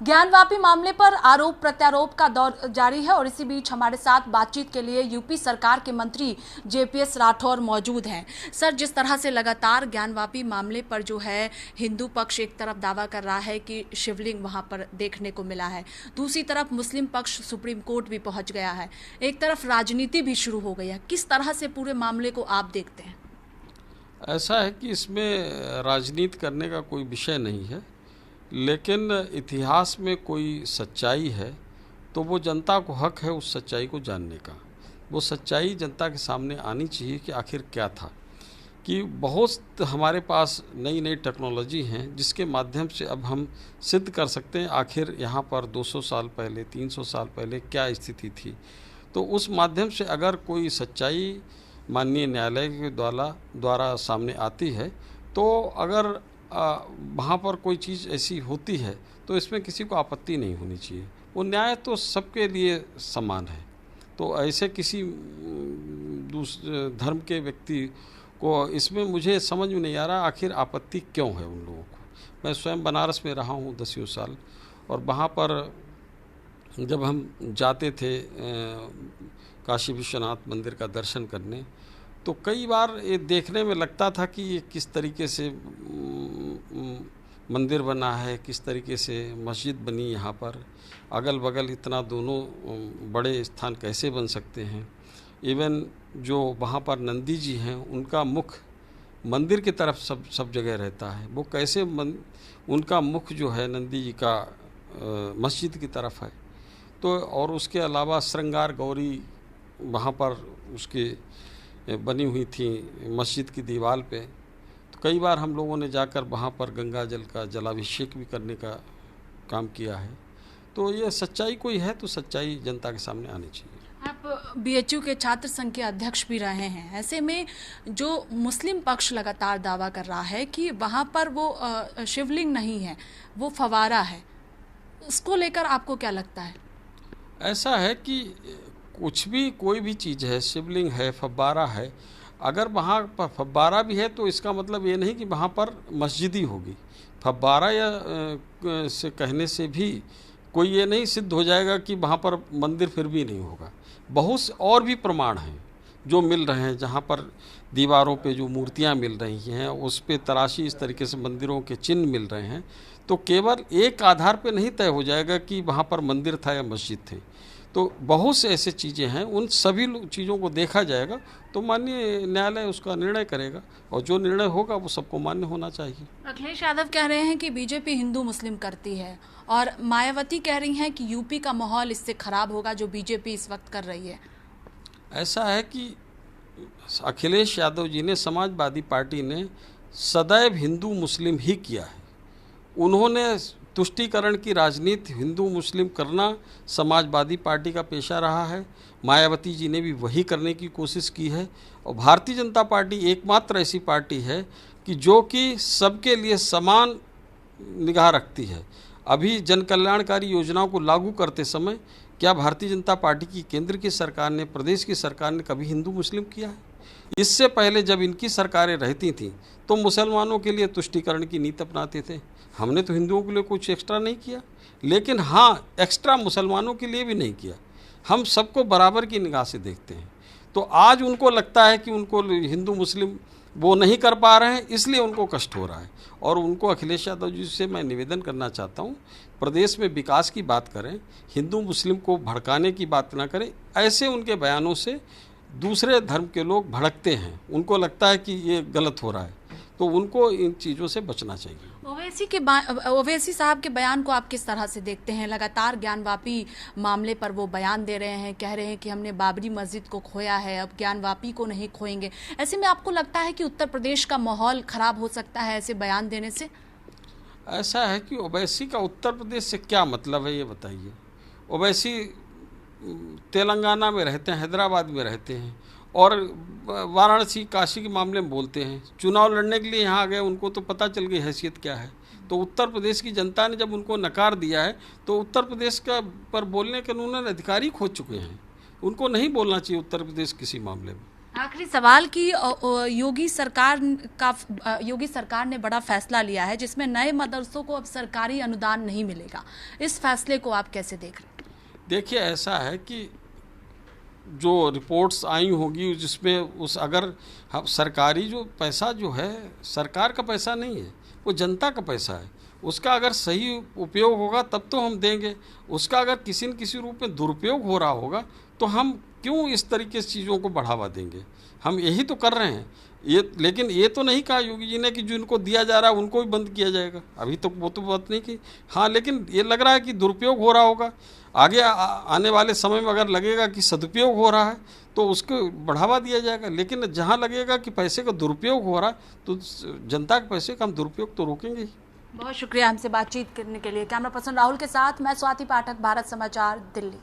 ज्ञानवापी मामले पर आरोप प्रत्यारोप का दौर जारी है और इसी बीच हमारे साथ बातचीत के लिए यूपी सरकार के मंत्री जेपीएस राठौर मौजूद हैं। सर, जिस तरह से लगातार ज्ञानवापी मामले पर जो है हिंदू पक्ष एक तरफ दावा कर रहा है कि शिवलिंग वहां पर देखने को मिला है, दूसरी तरफ मुस्लिम पक्ष सुप्रीम कोर्ट भी पहुंच गया है, एक तरफ राजनीति भी शुरू हो गई है, किस तरह से पूरे मामले को आप देखते हैं? ऐसा है कि इसमें राजनीति करने का कोई विषय नहीं है, लेकिन इतिहास में कोई सच्चाई है तो वो जनता को हक है उस सच्चाई को जानने का। वो सच्चाई जनता के सामने आनी चाहिए कि आखिर क्या था। कि बहुत हमारे पास नई नई टेक्नोलॉजी हैं जिसके माध्यम से अब हम सिद्ध कर सकते हैं आखिर यहाँ पर 200 साल पहले 300 साल पहले क्या स्थिति थी। तो उस माध्यम से अगर कोई सच्चाई माननीय न्यायालय के द्वारा सामने आती है तो अगर वहाँ पर कोई चीज़ ऐसी होती है तो इसमें किसी को आपत्ति नहीं होनी चाहिए। वो न्याय तो सबके लिए समान है। तो ऐसे किसी धर्म के व्यक्ति को इसमें मुझे समझ में नहीं आ रहा आखिर आपत्ति क्यों है उन लोगों को। मैं स्वयं बनारस में रहा हूँ 10 साल, और वहाँ पर जब हम जाते थे काशी विश्वनाथ मंदिर का दर्शन करने तो कई बार ये देखने में लगता था कि ये किस तरीके से मंदिर बना है, किस तरीके से मस्जिद बनी, यहाँ पर अगल बगल इतना दोनों बड़े स्थान कैसे बन सकते हैं। इवन जो वहाँ पर नंदी जी हैं उनका मुख मंदिर की तरफ सब जगह रहता है, वो कैसे उनका मुख जो है नंदी जी का मस्जिद की तरफ है। तो और उसके अलावा श्रृंगार गौरी वहाँ पर उसके बनी हुई थी मस्जिद की दीवार पे। तो कई बार हम लोगों ने जाकर वहाँ पर गंगा जल का जलाभिषेक भी करने का काम किया है। तो ये सच्चाई कोई है तो सच्चाई जनता के सामने आनी चाहिए। आप बीएचयू के छात्र संघ के अध्यक्ष भी रहे हैं, ऐसे में जो मुस्लिम पक्ष लगातार दावा कर रहा है कि वहाँ पर वो शिवलिंग नहीं है, वो फवारा है, उसको लेकर आपको क्या लगता है? ऐसा है कि कुछ भी कोई भी चीज़ है, शिवलिंग है, फव्वारा है, अगर वहाँ पर फव्वारा भी है तो इसका मतलब ये नहीं कि वहाँ पर मस्जिद ही होगी। फव्वारा या से कहने से भी कोई ये नहीं सिद्ध हो जाएगा कि वहाँ पर मंदिर फिर भी नहीं होगा। बहुत से और भी प्रमाण हैं जो मिल रहे हैं, जहाँ पर दीवारों पे जो मूर्तियाँ मिल रही हैं उस पे तराशी इस तरीके से मंदिरों के चिन्ह मिल रहे हैं। तो केवल एक आधार पे नहीं तय हो जाएगा कि वहाँ पर मंदिर था या मस्जिद थे। तो बहुत से ऐसे चीज़ें हैं, उन सभी चीज़ों को देखा जाएगा तो माननीय न्यायालय उसका निर्णय करेगा, और जो निर्णय होगा वो सबको मान्य होना चाहिए। अखिलेश यादव कह रहे हैं कि बीजेपी हिंदू मुस्लिम करती है, और मायावती कह रही हैं कि यूपी का माहौल इससे खराब होगा जो बीजेपी इस वक्त कर रही है। ऐसा है कि अखिलेश यादव जी ने, समाजवादी पार्टी ने सदैव हिंदू मुस्लिम ही किया है। उन्होंने तुष्टीकरण की राजनीति हिंदू मुस्लिम करना समाजवादी पार्टी का पेशा रहा है। मायावती जी ने भी वही करने की कोशिश की है, और भारतीय जनता पार्टी एकमात्र ऐसी पार्टी है कि जो कि सबके लिए समान निगाह रखती है। अभी जन कल्याणकारी योजनाओं को लागू करते समय क्या भारतीय जनता पार्टी की केंद्र की सरकार ने, प्रदेश की सरकार ने कभी हिंदू मुस्लिम किया है? इससे पहले जब इनकी सरकारें रहती थीं तो मुसलमानों के लिए तुष्टीकरण की नीति अपनाते थे। हमने तो हिंदुओं के लिए कुछ एक्स्ट्रा नहीं किया, लेकिन हाँ, एक्स्ट्रा मुसलमानों के लिए भी नहीं किया। हम सबको बराबर की निगाह से देखते हैं। तो आज उनको लगता है कि उनको हिंदू मुस्लिम वो नहीं कर पा रहे हैं, इसलिए उनको कष्ट हो रहा है। और उनको अखिलेश यादव जी से मैं निवेदन करना चाहता हूँ, प्रदेश में विकास की बात करें, हिंदू मुस्लिम को भड़काने की बात ना करें। ऐसे उनके बयानों से दूसरे धर्म के लोग भड़कते हैं, उनको लगता है कि ये गलत हो रहा है, तो उनको इन चीज़ों से बचना चाहिए। ओवैसी साहब के बयान को आप किस तरह से देखते हैं? लगातार ज्ञानवापी मामले पर वो बयान दे रहे हैं, कह रहे हैं कि हमने बाबरी मस्जिद को खोया है, अब ज्ञानवापी को नहीं खोएंगे। ऐसे में आपको लगता है कि उत्तर प्रदेश का माहौल खराब हो सकता है ऐसे बयान देने से? ऐसा है कि ओवैसी का उत्तर प्रदेश से क्या मतलब है ये बताइए। ओवैसी तेलंगाना में रहते हैं, हैदराबाद में रहते हैं, और वाराणसी काशी के मामले में बोलते हैं। चुनाव लड़ने के लिए यहाँ आ गए, उनको तो पता चल गई हैसियत क्या है। तो उत्तर प्रदेश की जनता ने जब उनको नकार दिया है तो उत्तर प्रदेश का पर बोलने के उन्होंने अधिकार ही खो चुके हैं। उनको नहीं बोलना चाहिए उत्तर प्रदेश किसी मामले में। आखिरी सवाल कि योगी सरकार ने बड़ा फैसला लिया है जिसमें नए मदरसों को अब सरकारी अनुदान नहीं मिलेगा। इस फैसले को आप कैसे देख रहे हैं? देखिए, ऐसा है कि जो रिपोर्ट्स आई होगी जिसमें अगर हम सरकारी जो पैसा जो है सरकार का पैसा नहीं है, वो जनता का पैसा है। उसका अगर सही उपयोग होगा तब तो हम देंगे। उसका अगर किसी न किसी रूप में दुरुपयोग हो रहा होगा तो हम क्यों इस तरीके से चीज़ों को बढ़ावा देंगे? हम यही तो कर रहे हैं। लेकिन ये तो नहीं कहा योगी जी ने कि जिनको दिया जा रहा है उनको भी बंद किया जाएगा। अभी तक वो तो बात नहीं की। हाँ, लेकिन ये लग रहा है कि दुरुपयोग हो रहा होगा। आगे आने वाले समय में अगर लगेगा कि सदुपयोग हो रहा है तो उसको बढ़ावा दिया जाएगा। लेकिन जहाँ लगेगा कि पैसे का दुरुपयोग हो रहा है तो जनता के पैसे का हम दुरुपयोग तो रोकेंगे ही। बहुत शुक्रिया हमसे बातचीत करने के लिए। कैमरा पर्सन राहुल के साथ मैं स्वाति पाठक, भारत समाचार, दिल्ली।